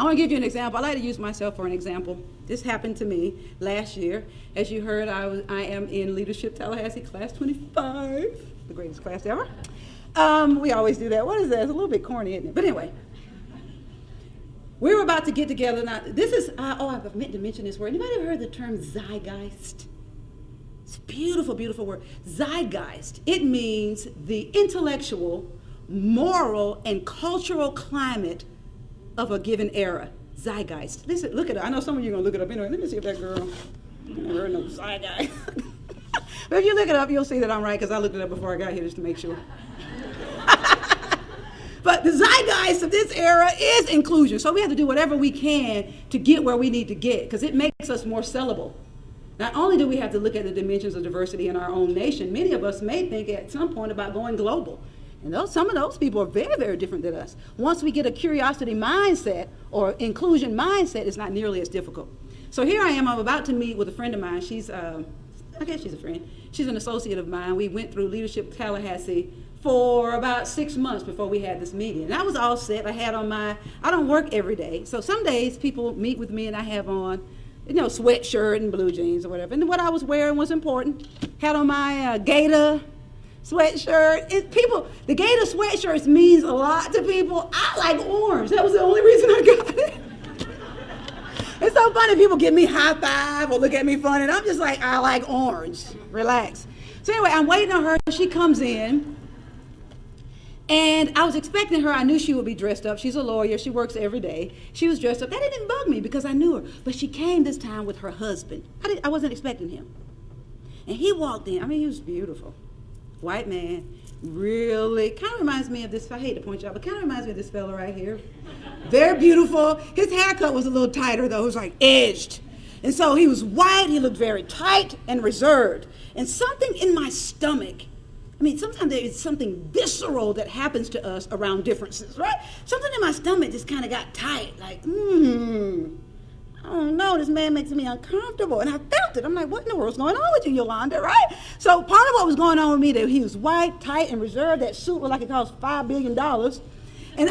I want to give you an example. I like to use myself for an example. This happened to me last year. As you heard, I am in Leadership Tallahassee Class 25, the greatest class ever. We always do that. What is that? It's a little bit corny, isn't it? But anyway, we were about to get together. Now, this is, I've meant to mention this word. Anybody ever heard the term zeitgeist? It's a beautiful, beautiful word. Zeitgeist. It means the intellectual, moral, and cultural climate of a given era. Zeitgeist. Listen, look at it. I know some of you are going to look it up anyway. Let me see if that girl, I never heard no zeitgeist. But if you look it up, you'll see that I'm right, because I looked it up before I got here just to make sure. But the zeitgeist of this era is inclusion. So we have to do whatever we can to get where we need to get, because it makes us more sellable. Not only do we have to look at the dimensions of diversity in our own nation, many of us may think at some point about going global. And some of those people are very, very different than us. Once we get a curiosity mindset or inclusion mindset, it's not nearly as difficult. So here I am. I'm about to meet with a friend of mine. I guess she's a friend. She's an associate of mine. We went through Leadership Tallahassee for about 6 months before we had this meeting. And I was all set. I don't work every day. So some days people meet with me and I have on, sweatshirt and blue jeans or whatever. And what I was wearing was important. Had on my Gator sweatshirt. The Gator sweatshirts means a lot to people. I like orange. That was the only reason I got it. It's so funny. People give me high five or look at me funny. And I'm just like, I like orange. Relax. So anyway, I'm waiting on her. She comes in. And I was expecting her. I knew she would be dressed up. She's a lawyer. She works every day. She was dressed up. That didn't bug me because I knew her. But she came this time with her husband. I wasn't expecting him. And he walked in. He was beautiful. White man. Really. Kind of reminds me of this. I hate to point you out, but kind of reminds me of this fella right here. Very beautiful. His haircut was a little tighter, though. It was like edged. And so he was white. He looked very tight and reserved. And something in my stomach, sometimes there is something visceral that happens to us around differences, right? Something in my stomach just kind of got tight, like, I don't know, this man makes me uncomfortable. And I felt it. I'm like, what in the world's going on with you, Yolanda, right? So part of what was going on with me, that he was white, tight, and reserved. That suit looked like it cost $5 billion. And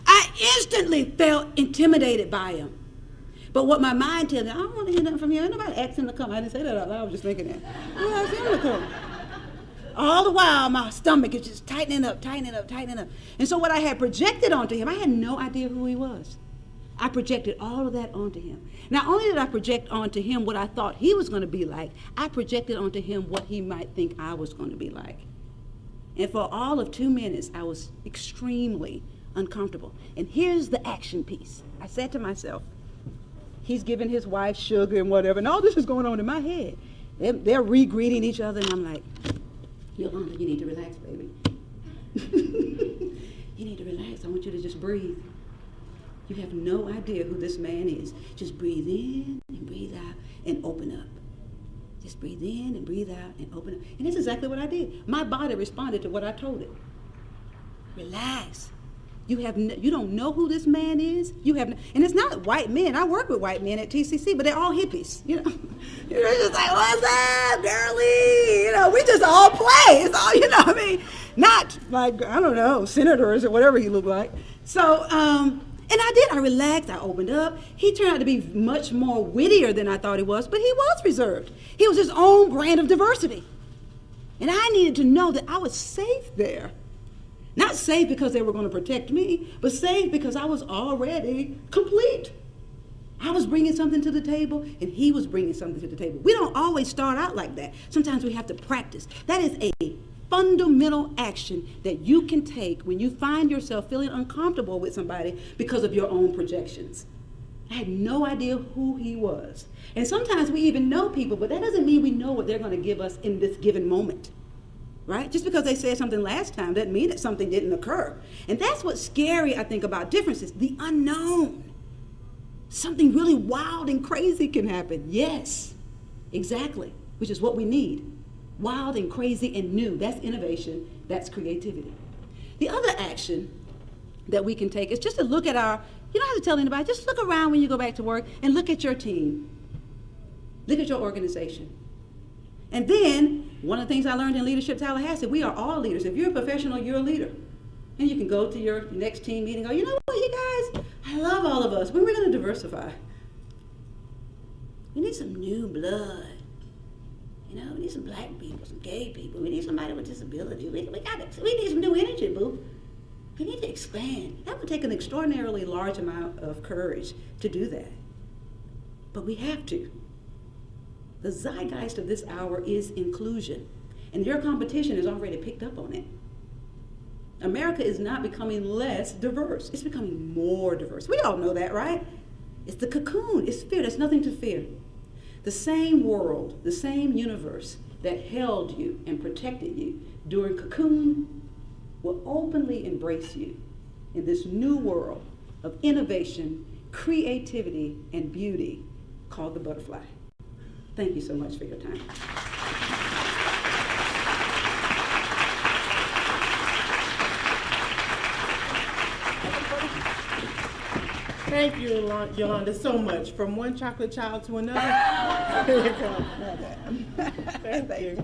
I instantly felt intimidated by him. But what my mind tells me, I don't want to hear nothing from you. Ain't nobody asking him to come. I didn't say that out loud. I was just thinking that. I don't ask him to come. All the while, my stomach is just tightening up. And so what I had projected onto him, I had no idea who he was. I projected all of that onto him. Not only did I project onto him what I thought he was going to be like, I projected onto him what he might think I was going to be like. And for all of 2 minutes, I was extremely uncomfortable. And here's the action piece. I said to myself, he's giving his wife sugar and whatever, and all this is going on in my head. They're re-greeting each other, and I'm like, Yolanda, you need to relax, baby. You need to relax. I want you to just breathe. You have no idea who this man is. Just breathe in and breathe out and open up. Just breathe in and breathe out and open up. And that's exactly what I did. My body responded to what I told it. Relax. You don't know who this man is. And it's not white men. I work with white men at TCC, but they're all hippies. You're just like, what's up, girlie? We just all play. It's all, not like, I don't know, senators or whatever he looked like. So, and I did. I relaxed. I opened up. He turned out to be much more wittier than I thought he was, but he was reserved. He was his own brand of diversity. And I needed to know that I was safe there. Not safe because they were going to protect me, but safe because I was already complete. I was bringing something to the table, and he was bringing something to the table. We don't always start out like that. Sometimes we have to practice. That is a fundamental action that you can take when you find yourself feeling uncomfortable with somebody because of your own projections. I had no idea who he was. And sometimes we even know people, but that doesn't mean we know what they're going to give us in this given moment. Right? Just because they said something last time doesn't mean that something didn't occur. And that's what's scary, I think, about differences. The unknown. Something really wild and crazy can happen. Yes, exactly, which is what we need. Wild and crazy and new. That's innovation. That's creativity. The other action that we can take is just to look at you don't have to tell anybody, just look around when you go back to work and look at your team. Look at your organization. And then, one of the things I learned in Leadership Tallahassee, we are all leaders. If you're a professional, you're a leader. And you can go to your next team meeting and go, you know what, you guys, I love all of us. When we're going to diversify, we need some new blood. You know, we need some black people, some gay people. We need somebody with disability. We need some new energy, boo. We need to expand. That would take an extraordinarily large amount of courage to do that. But we have to. The zeitgeist of this hour is inclusion. And your competition has already picked up on it. America is not becoming less diverse. It's becoming more diverse. We all know that, right? It's the cocoon. It's fear. There's nothing to fear. The same world, the same universe that held you and protected you during cocoon will openly embrace you in this new world of innovation, creativity, and beauty called the butterfly. Thank you so much for your time. Thank you, Yolanda, so much. From one chocolate child to another. There you go. Thank you.